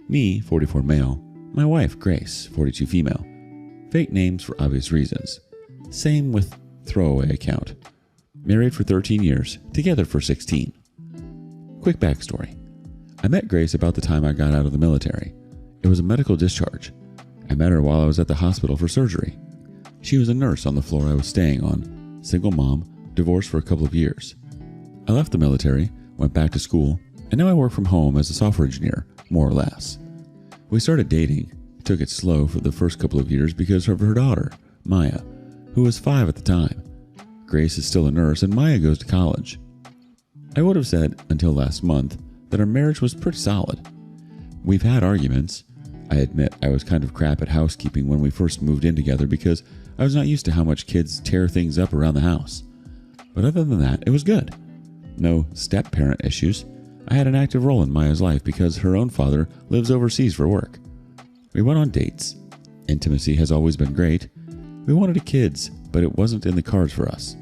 Me, 44 male. My wife, Grace, 42 female. Fake names for obvious reasons. Same with throwaway account. Married for 13 years, together for 16. Quick backstory. I met Grace about the time I got out of the military. It was a medical discharge. I met her while I was at the hospital for surgery. She was a nurse on the floor I was staying on, single mom, divorced for a couple of years. I left the military, went back to school, and now I work from home as a software engineer, more or less. We started dating, took it slow for the first couple of years because of her daughter, Maya, who was 5 at the time. Grace is still a nurse and Maya goes to college. I would have said, until last month, that our marriage was pretty solid. We've had arguments. I admit I was kind of crap at housekeeping when we first moved in together because I was not used to how much kids tear things up around the house. But other than that, it was good. No step-parent issues. I had an active role in Maya's life because her own father lives overseas for work. We went on dates. Intimacy has always been great. We wanted kids, but it wasn't in the cards for us.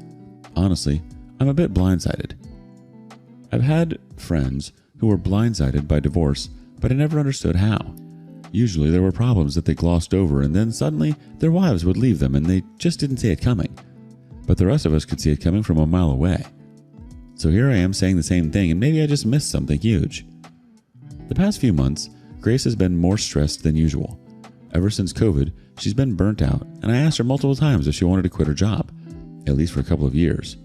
Honestly, I'm a bit blindsided. I've had friends who were blindsided by divorce, but I never understood how. Usually there were problems that they glossed over and then suddenly their wives would leave them and they just didn't see it coming. But the rest of us could see it coming from a mile away. So here I am saying the same thing and maybe I just missed something huge. The past few months, Grace has been more stressed than usual. Ever since COVID, she's been burnt out and I asked her multiple times if she wanted to quit her job, at least for a couple of years.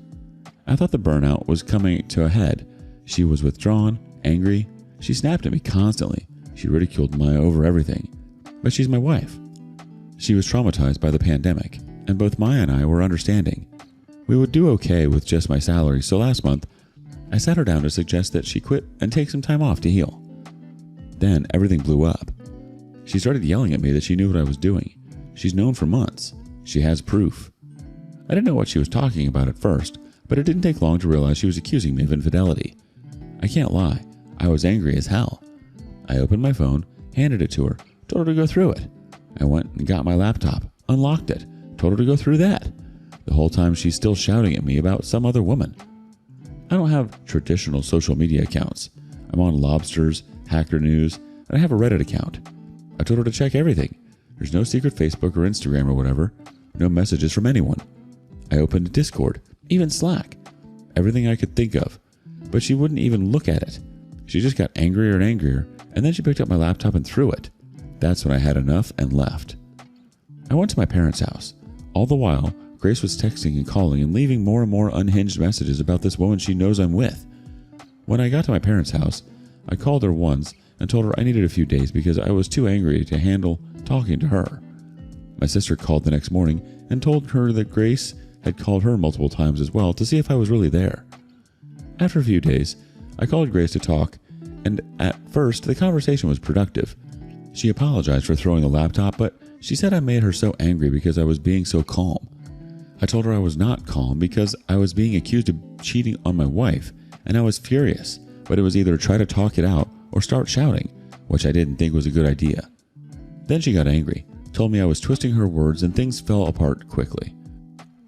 I thought the burnout was coming to a head. She was withdrawn, angry. She snapped at me constantly. She ridiculed Maya over everything. But she's my wife. She was traumatized by the pandemic, and both Maya and I were understanding. We would do okay with just my salary, so last month, I sat her down to suggest that she quit and take some time off to heal. Then everything blew up. She started yelling at me that she knew what I was doing. She's known for months. She has proof. I didn't know what she was talking about at first, but it didn't take long to realize she was accusing me of infidelity. I can't lie, I was angry as hell. I opened my phone, handed it to her, told her to go through it. I went and got my laptop, unlocked it, told her to go through that. The whole time she's still shouting at me about some other woman. I don't have traditional social media accounts. I'm on Lobsters, Hacker News, and I have a Reddit account. I told her to check everything. There's no secret Facebook or Instagram or whatever. No messages from anyone. I opened Discord, even Slack. Everything I could think of. But she wouldn't even look at it. She just got angrier and angrier, and then she picked up my laptop and threw it. That's when I had enough and left. I went to my parents' house. All the while, Grace was texting and calling and leaving more and more unhinged messages about this woman she knows I'm with. When I got to my parents' house, I called her once and told her I needed a few days because I was too angry to handle talking to her. My sister called the next morning and told her that Grace had called her multiple times as well to see if I was really there. After a few days, I called Grace to talk, and at first the conversation was productive. She apologized for throwing the laptop, but she said I made her so angry because I was being so calm. I told her I was not calm because I was being accused of cheating on my wife, and I was furious, but it was either try to talk it out or start shouting, which I didn't think was a good idea. Then she got angry, told me I was twisting her words, and things fell apart quickly.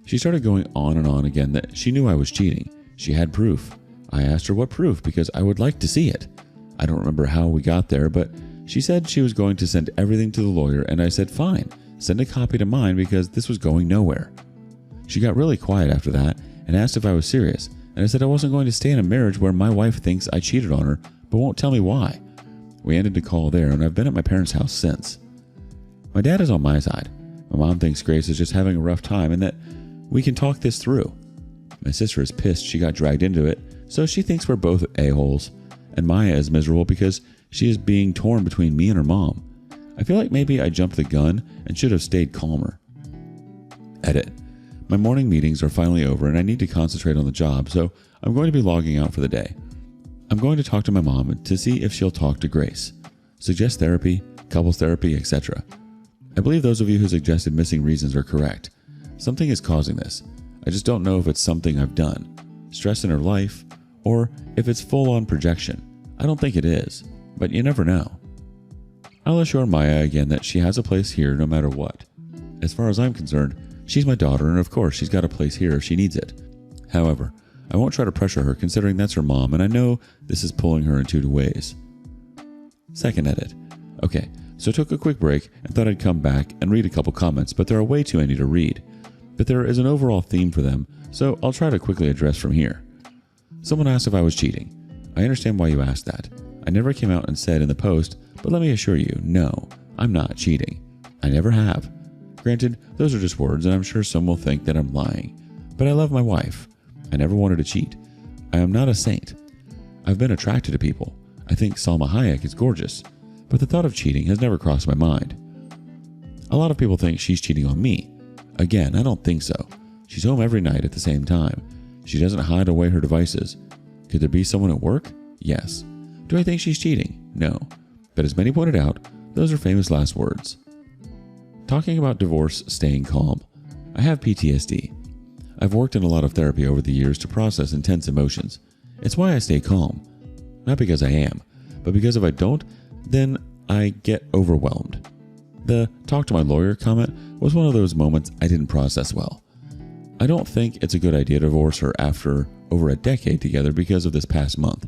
She started going on and on again that she knew I was cheating. She had proof. I asked her what proof because I would like to see it. I don't remember how we got there, but she said she was going to send everything to the lawyer, and I said fine, send a copy to mine because this was going nowhere. She got really quiet after that and asked if I was serious, and I said I wasn't going to stay in a marriage where my wife thinks I cheated on her but won't tell me why. We ended the call there, and I've been at my parents' house since. My dad is on my side. My mom thinks Grace is just having a rough time and that we can talk this through. My sister is pissed she got dragged into it, so she thinks we're both a-holes. And Maya is miserable because she is being torn between me and her mom. I feel like maybe I jumped the gun and should have stayed calmer. Edit. My morning meetings are finally over and I need to concentrate on the job, so I'm going to be logging out for the day. I'm going to talk to my mom to see if she'll talk to Grace. Suggest therapy, couples therapy, etc. I believe those of you who suggested missing reasons are correct. Something is causing this. I just don't know if it's something I've done. Stress in her life, or if it's full-on projection. I don't think it is, but you never know. I'll assure Maya again that she has a place here no matter what. As far as I'm concerned, she's my daughter, and of course she's got a place here if she needs it. However, I won't try to pressure her considering that's her mom, and I know this is pulling her in two ways. Second edit. Okay, so I took a quick break and thought I'd come back and read a couple comments, but there are way too many to read. But there is an overall theme for them, so I'll try to quickly address from here. Someone asked if I was cheating. I understand why you asked that. I never came out and said in the post, but let me assure you, no, I'm not cheating. I never have. Granted, those are just words, and I'm sure some will think that I'm lying. But I love my wife. I never wanted to cheat. I am not a saint. I've been attracted to people. I think Salma Hayek is gorgeous. But the thought of cheating has never crossed my mind. A lot of people think she's cheating on me. Again, I don't think so. She's home every night at the same time. She doesn't hide away her devices. Could there be someone at work? Yes. Do I think she's cheating? No. But as many pointed out, those are famous last words. Talking about divorce, staying calm. I have PTSD. I've worked in a lot of therapy over the years to process intense emotions. It's why I stay calm. Not because I am, but because if I don't, then I get overwhelmed. The talk to my lawyer comment was one of those moments I didn't process well. I don't think it's a good idea to divorce her after over a decade together because of this past month.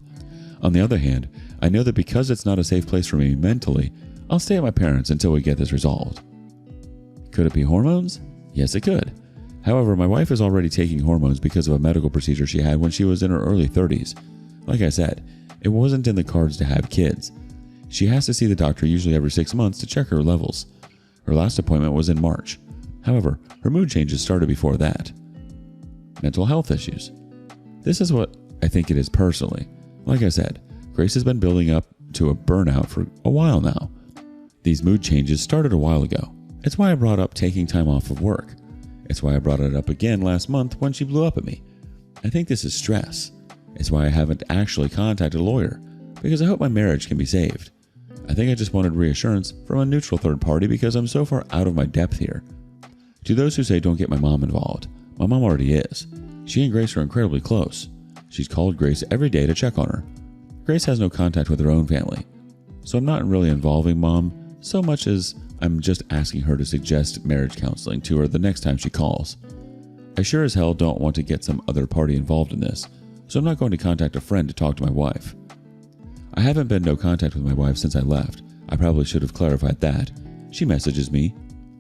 On the other hand, I know that because it's not a safe place for me mentally, I'll stay at my parents' until we get this resolved. Could it be hormones? Yes, it could. However, my wife is already taking hormones because of a medical procedure she had when she was in her early 30s. Like I said, it wasn't in the cards to have kids. She has to see the doctor usually every 6 months to check her levels. Her last appointment was in March. However, her mood changes started before that. Mental health issues. This is what I think it is personally. Like I said, Grace has been building up to a burnout for a while now. These mood changes started a while ago. It's why I brought up taking time off of work. It's why I brought it up again last month when she blew up at me. I think this is stress. It's why I haven't actually contacted a lawyer, because I hope my marriage can be saved. I think I just wanted reassurance from a neutral third party because I'm so far out of my depth here. To those who say don't get my mom involved, my mom already is. She and Grace are incredibly close. She's called Grace every day to check on her. Grace has no contact with her own family, so I'm not really involving mom so much as I'm just asking her to suggest marriage counseling to her the next time she calls. I sure as hell don't want to get some other party involved in this, so I'm not going to contact a friend to talk to my wife. I haven't been no contact with my wife since I left. I probably should have clarified that. She messages me.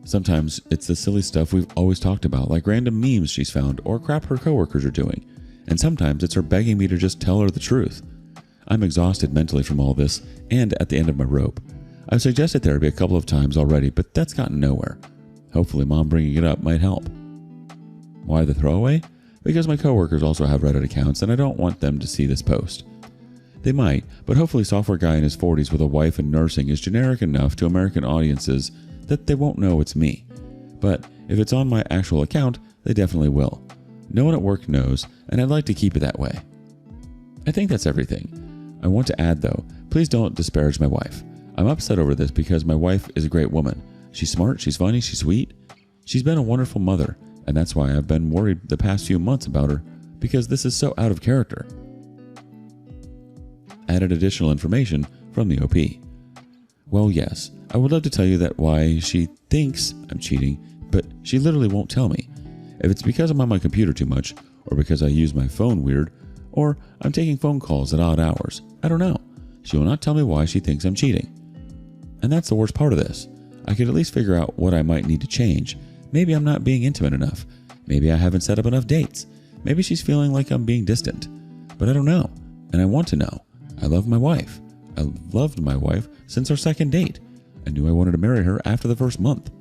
Sometimes it's the silly stuff we've always talked about, like random memes she's found or crap her coworkers are doing. And sometimes it's her begging me to just tell her the truth. I'm exhausted mentally from all this and at the end of my rope. I've suggested therapy a couple of times already, but that's gotten nowhere. Hopefully mom bringing it up might help. Why the throwaway? Because my coworkers also have Reddit accounts and I don't want them to see this post. They might, but hopefully software guy in his 40s with a wife and nursing is generic enough to American audiences that they won't know it's me. But if it's on my actual account, they definitely will. No one at work knows, and I'd like to keep it that way. I think that's everything. I want to add though, please don't disparage my wife. I'm upset over this because my wife is a great woman. She's smart, she's funny, she's sweet. She's been a wonderful mother, and that's why I've been worried the past few months about her, because this is so out of character. Added additional information from the OP. Well, yes, I would love to tell you that why she thinks I'm cheating, but she literally won't tell me. If it's because I'm on my computer too much, or because I use my phone weird, or I'm taking phone calls at odd hours, I don't know. She will not tell me why she thinks I'm cheating. And that's the worst part of this. I could at least figure out what I might need to change. Maybe I'm not being intimate enough. Maybe I haven't set up enough dates. Maybe she's feeling like I'm being distant. But I don't know, and I want to know. I love my wife. I loved my wife since our second date. I knew I wanted to marry her after the first month.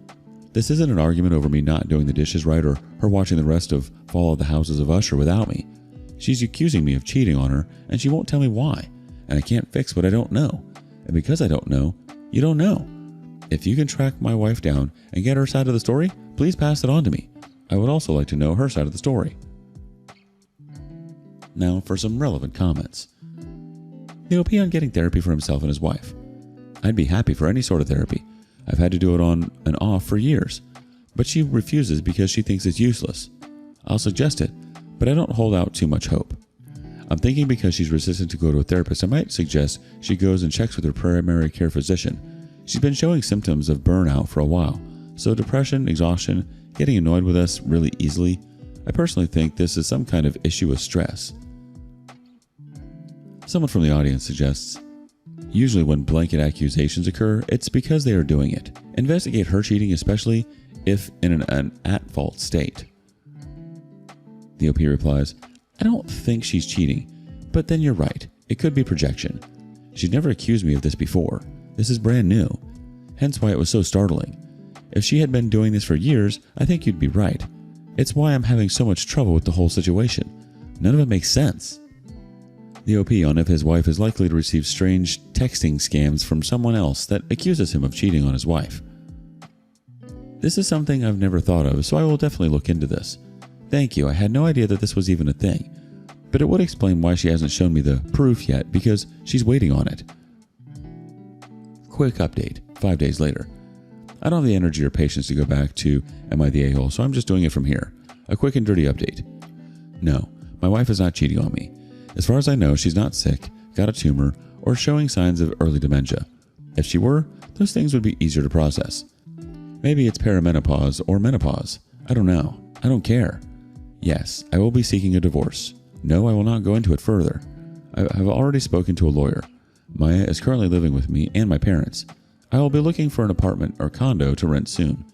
This isn't an argument over me not doing the dishes right or her watching the rest of Fall of the Houses of Usher without me. She's accusing me of cheating on her, and she won't tell me why. And I can't fix what I don't know. And because I don't know, you don't know. If you can track my wife down and get her side of the story, please pass it on to me. I would also like to know her side of the story. Now for some relevant comments. The OP on getting therapy for himself and his wife. I'd be happy for any sort of therapy. I've had to do it on and off for years, but she refuses because she thinks it's useless. I'll suggest it, but I don't hold out too much hope. I'm thinking because she's resistant to go to a therapist, I might suggest she goes and checks with her primary care physician. She's been showing symptoms of burnout for a while, so depression, exhaustion, getting annoyed with us really easily. I personally think this is some kind of issue with stress. Someone from the audience suggests, Usually when blanket accusations occur, it's because they are doing it. Investigate her cheating, especially if in an at-fault state. The OP replies, I don't think she's cheating, but then you're right. It could be projection. She's never accused me of this before. This is brand new. Hence why it was so startling. If she had been doing this for years, I think you'd be right. It's why I'm having so much trouble with the whole situation. None of it makes sense. The OP on if his wife is likely to receive strange texting scams from someone else that accuses him of cheating on his wife. This is something I've never thought of, so I will definitely look into this. Thank you, I had no idea that this was even a thing. But it would explain why she hasn't shown me the proof yet, because she's waiting on it. Quick update, 5 days later. I don't have the energy or patience to go back to Am I the A-hole, so I'm just doing it from here. A quick and dirty update. No, my wife is not cheating on me. As far as I know, she's not sick, got a tumor, or showing signs of early dementia. If she were, those things would be easier to process. Maybe it's perimenopause or menopause. I don't know. I don't care. Yes, I will be seeking a divorce. No, I will not go into it further. I have already spoken to a lawyer. Maya is currently living with me and my parents. I will be looking for an apartment or condo to rent soon.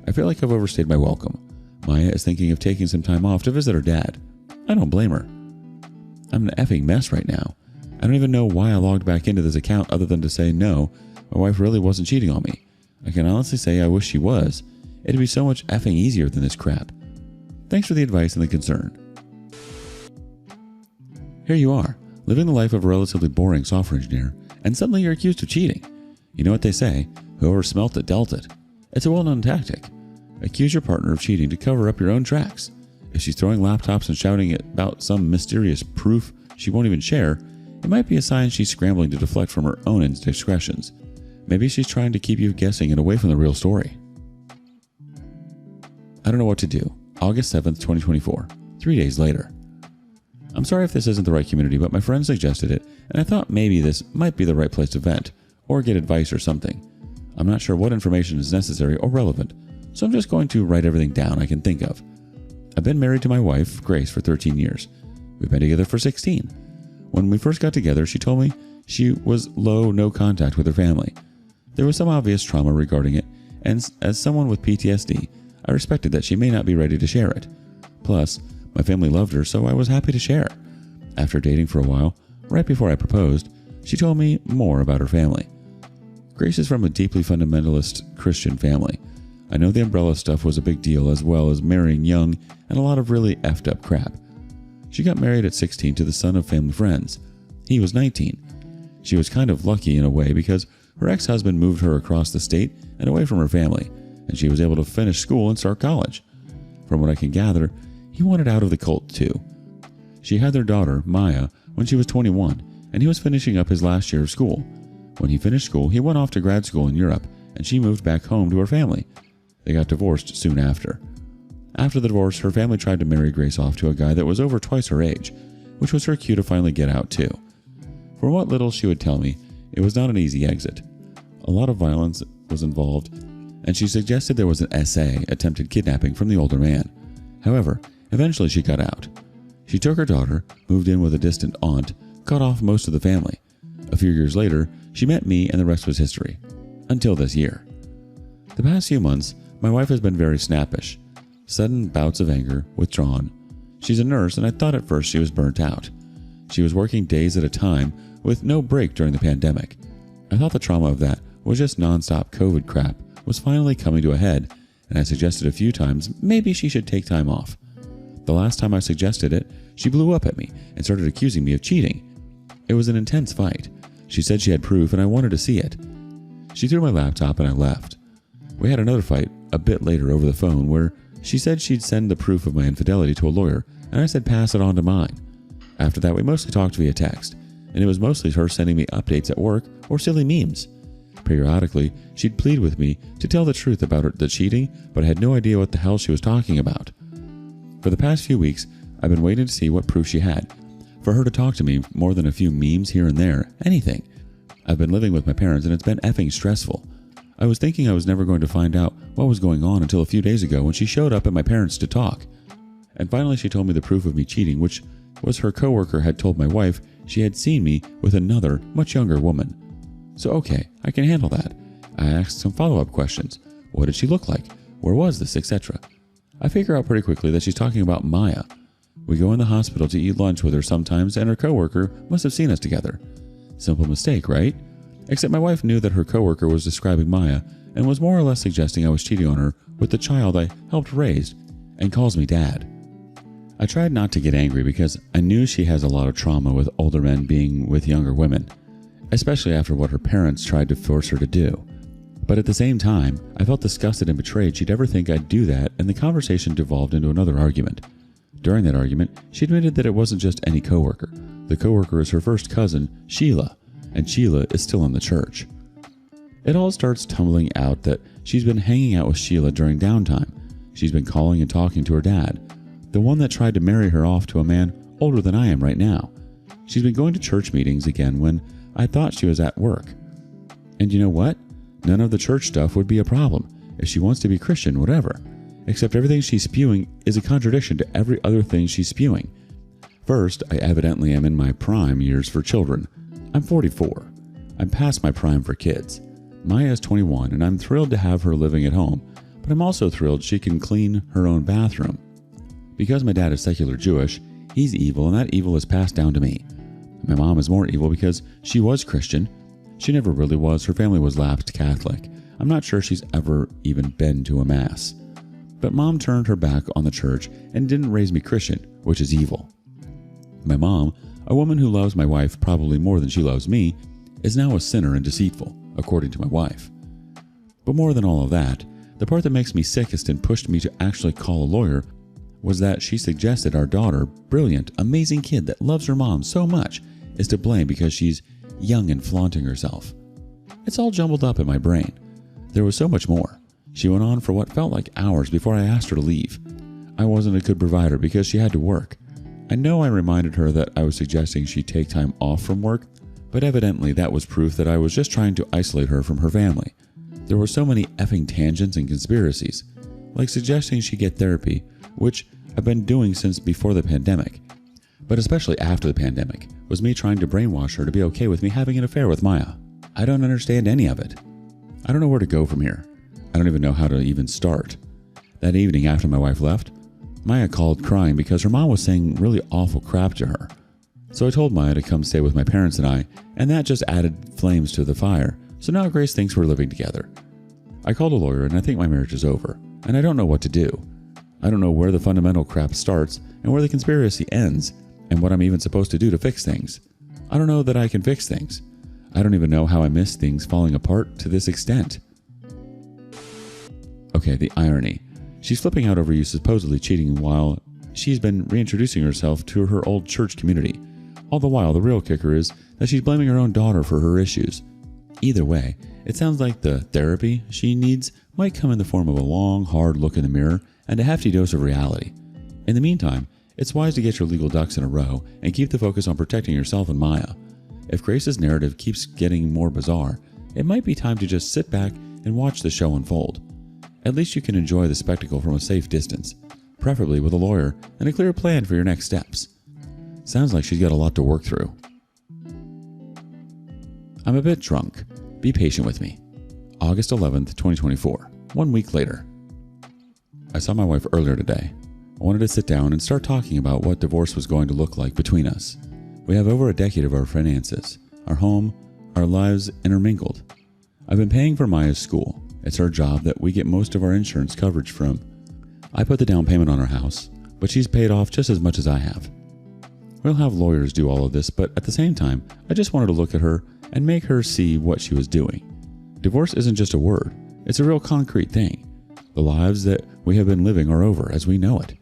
I feel like I've overstayed my welcome. Maya is thinking of taking some time off to visit her dad. I don't blame her. I'm an effing mess right now. I don't even know why I logged back into this account other than to say no, my wife really wasn't cheating on me. I can honestly say I wish she was. It'd be so much effing easier than this crap. Thanks for the advice and the concern. Here you are, living the life of a relatively boring software engineer, and suddenly you're accused of cheating. You know what they say, whoever smelt it dealt it. It's a well-known tactic. Accuse your partner of cheating to cover up your own tracks. If she's throwing laptops and shouting about some mysterious proof she won't even share, it might be a sign she's scrambling to deflect from her own indiscretions. Maybe she's trying to keep you guessing and away from the real story. I don't know what to do. August 7th, 2024. 3 days later. I'm sorry if this isn't the right community, but my friend suggested it, and I thought maybe this might be the right place to vent, or get advice or something. I'm not sure what information is necessary or relevant, so I'm just going to write everything down I can think of. I've been married to my wife, Grace, for 13 years. We've been together for 16. When we first got together, she told me she was no contact with her family. There was some obvious trauma regarding it, and as someone with PTSD, I respected that she may not be ready to share it. Plus, my family loved her, so I was happy to share. After dating for a while, right before I proposed, she told me more about her family. Grace is from a deeply fundamentalist Christian family. I know the umbrella stuff was a big deal, as well as marrying young and a lot of really effed up crap. She got married at 16 to the son of family friends. He was 19. She was kind of lucky in a way because her ex-husband moved her across the state and away from her family, and she was able to finish school and start college. From what I can gather, he wanted out of the cult too. She had their daughter, Maya, when she was 21, and he was finishing up his last year of school. When he finished school, he went off to grad school in Europe, and she moved back home to her family. They got divorced soon after. After the divorce, her family tried to marry Grace off to a guy that was over twice her age, which was her cue to finally get out too. For what little she would tell me, it was not an easy exit. A lot of violence was involved, and she suggested there was an SA, attempted kidnapping, from the older man. However, eventually she got out. She took her daughter, moved in with a distant aunt, cut off most of the family. A few years later, she met me and the rest was history. Until this year. The past few months, my wife has been very snappish. Sudden bouts of anger, withdrawn. She's a nurse, and I thought at first she was burnt out. She was working days at a time with no break during the pandemic. I thought the trauma of that was just non-stop COVID crap was finally coming to a head, and I suggested a few times maybe she should take time off. The last time I suggested it, she blew up at me and started accusing me of cheating. It was an intense fight. She said she had proof and I wanted to see it. She threw my laptop and I left. We had another fight a bit later over the phone where she said she'd send the proof of my infidelity to a lawyer, and I said pass it on to mine. After that, we mostly talked via text, and it was mostly her sending me updates at work or silly memes. Periodically, she'd plead with me to tell the truth about the cheating, but I had no idea what the hell she was talking about. For the past few weeks, I've been waiting to see what proof she had. For her to talk to me more than a few memes here and there, anything. I've been living with my parents and it's been effing stressful. I was thinking I was never going to find out what was going on until a few days ago when she showed up at my parents to talk. And finally she told me the proof of me cheating, which was her coworker had told my wife she had seen me with another, much younger woman. So okay, I can handle that. I asked some follow-up questions. What did she look like? Where was this, etc. I figure out pretty quickly that she's talking about Maya. We go in the hospital to eat lunch with her sometimes, and her coworker must have seen us together. Simple mistake, right? Except my wife knew that her coworker was describing Maya and was more or less suggesting I was cheating on her with the child I helped raise, and calls me dad. I tried not to get angry because I knew she has a lot of trauma with older men being with younger women, especially after what her parents tried to force her to do. But at the same time, I felt disgusted and betrayed she'd ever think I'd do that, and the conversation devolved into another argument. During that argument, she admitted that it wasn't just any coworker. The coworker is her first cousin, Sheila, and Sheila is still in the church. It all starts tumbling out that she's been hanging out with Sheila during downtime. She's been calling and talking to her dad, the one that tried to marry her off to a man older than I am right now. She's been going to church meetings again when I thought she was at work. And you know what? None of the church stuff would be a problem if she wants to be Christian, whatever. Except everything she's spewing is a contradiction to every other thing she's spewing. First, I evidently am in my prime years for children. I'm 44. I'm past my prime for kids. Maya is 21, and I'm thrilled to have her living at home, but I'm also thrilled she can clean her own bathroom. Because my dad is secular Jewish, he's evil, and that evil is passed down to me. My mom is more evil because she was Christian. She never really was. Her family was lapsed Catholic. I'm not sure she's ever even been to a mass. But mom turned her back on the church and didn't raise me Christian, which is evil. My mom, a woman who loves my wife probably more than she loves me, is now a sinner and deceitful, according to my wife. But more than all of that, the part that makes me sickest and pushed me to actually call a lawyer was that she suggested our daughter, brilliant, amazing kid that loves her mom so much, is to blame because she's young and flaunting herself. It's all jumbled up in my brain. There was so much more. She went on for what felt like hours before I asked her to leave. I wasn't a good provider because she had to work. I know I reminded her that I was suggesting she take time off from work, but evidently that was proof that I was just trying to isolate her from her family. There were so many effing tangents and conspiracies, like suggesting she get therapy, which I've been doing since before the pandemic. But especially after the pandemic, was me trying to brainwash her to be okay with me having an affair with Maya. I don't understand any of it. I don't know where to go from here. I don't even know how to even start. That evening after my wife left, Maya called crying because her mom was saying really awful crap to her. So I told Maya to come stay with my parents and I, and that just added flames to the fire. So now Grace thinks we're living together. I called a lawyer and I think my marriage is over, and I don't know what to do. I don't know where the fundamental crap starts and where the conspiracy ends, and what I'm even supposed to do to fix things. I don't know that I can fix things. I don't even know how I miss things falling apart to this extent. Okay, the irony. She's flipping out over you supposedly cheating while she's been reintroducing herself to her old church community. All the while, the real kicker is that she's blaming her own daughter for her issues. Either way, it sounds like the therapy she needs might come in the form of a long, hard look in the mirror and a hefty dose of reality. In the meantime, it's wise to get your legal ducks in a row and keep the focus on protecting yourself and Maya. If Grace's narrative keeps getting more bizarre, it might be time to just sit back and watch the show unfold. At least you can enjoy the spectacle from a safe distance, preferably with a lawyer and a clear plan for your next steps. Sounds like she's got a lot to work through. I'm a bit drunk. Be patient with me. August 11th, 2024. 1 week later. I saw my wife earlier today. I wanted to sit down and start talking about what divorce was going to look like between us. We have over a decade of our finances, our home, our lives intermingled. I've been paying for Maya's school. It's our job that we get most of our insurance coverage from. I put the down payment on our house, but she's paid off just as much as I have. We'll have lawyers do all of this, but at the same time, I just wanted to look at her and make her see what she was doing. Divorce isn't just a word. It's a real concrete thing. The lives that we have been living are over as we know it.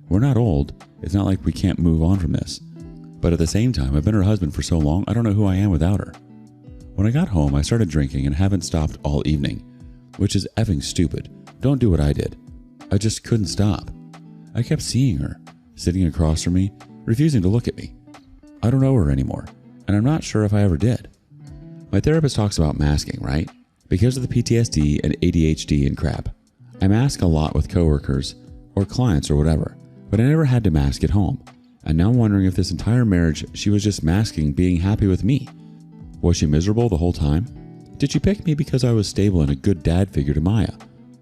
We're not old. It's not like we can't move on from this. But at the same time, I've been her husband for so long, I don't know who I am without her. When I got home, I started drinking and haven't stopped all evening, which is effing stupid. Don't do what I did. I just couldn't stop. I kept seeing her, sitting across from me, refusing to look at me. I don't know her anymore, and I'm not sure if I ever did. My therapist talks about masking, right? Because of the PTSD and ADHD and crap. I mask a lot with coworkers or clients or whatever, but I never had to mask at home. And now I'm wondering if this entire marriage she was just masking being happy with me. Was she miserable the whole time? Did she pick me because I was stable and a good dad figure to Maya?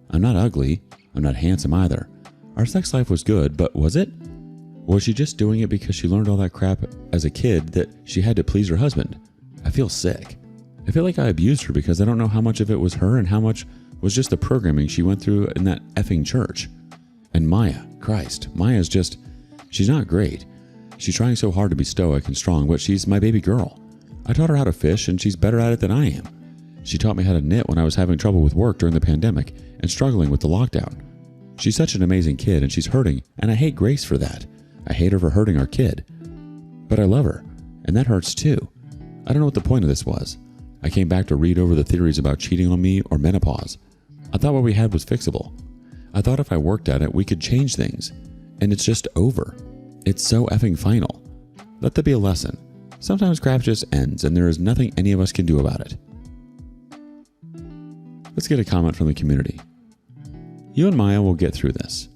I'm not ugly. I'm not handsome either. Our sex life was good, but was it? Was she just doing it because she learned all that crap as a kid that she had to please her husband? I feel sick. I feel like I abused her because I don't know how much of it was her and how much was just the programming she went through in that effing church. And Maya, Christ, Maya's just, she's not great. She's trying so hard to be stoic and strong, but she's my baby girl. I taught her how to fish and she's better at it than I am. She taught me how to knit when I was having trouble with work during the pandemic and struggling with the lockdown. She's such an amazing kid and she's hurting, and I hate Grace for that. I hate her for hurting our kid. But I love her, and that hurts too. I don't know what the point of this was. I came back to read over the theories about cheating on me or menopause. I thought what we had was fixable. I thought if I worked at it, we could change things. And it's just over. It's so effing final. Let that be a lesson. Sometimes crap just ends, and there is nothing any of us can do about it. Let's get a comment from the community. You and Maya will get through this,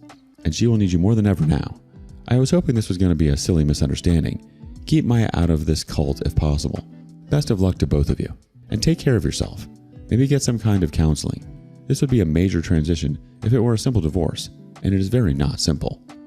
and she will need you more than ever now. I was hoping this was going to be a silly misunderstanding. Keep Maya out of this cult if possible. Best of luck to both of you. And take care of yourself. Maybe get some kind of counseling. This would be a major transition if it were a simple divorce, and it is very not simple.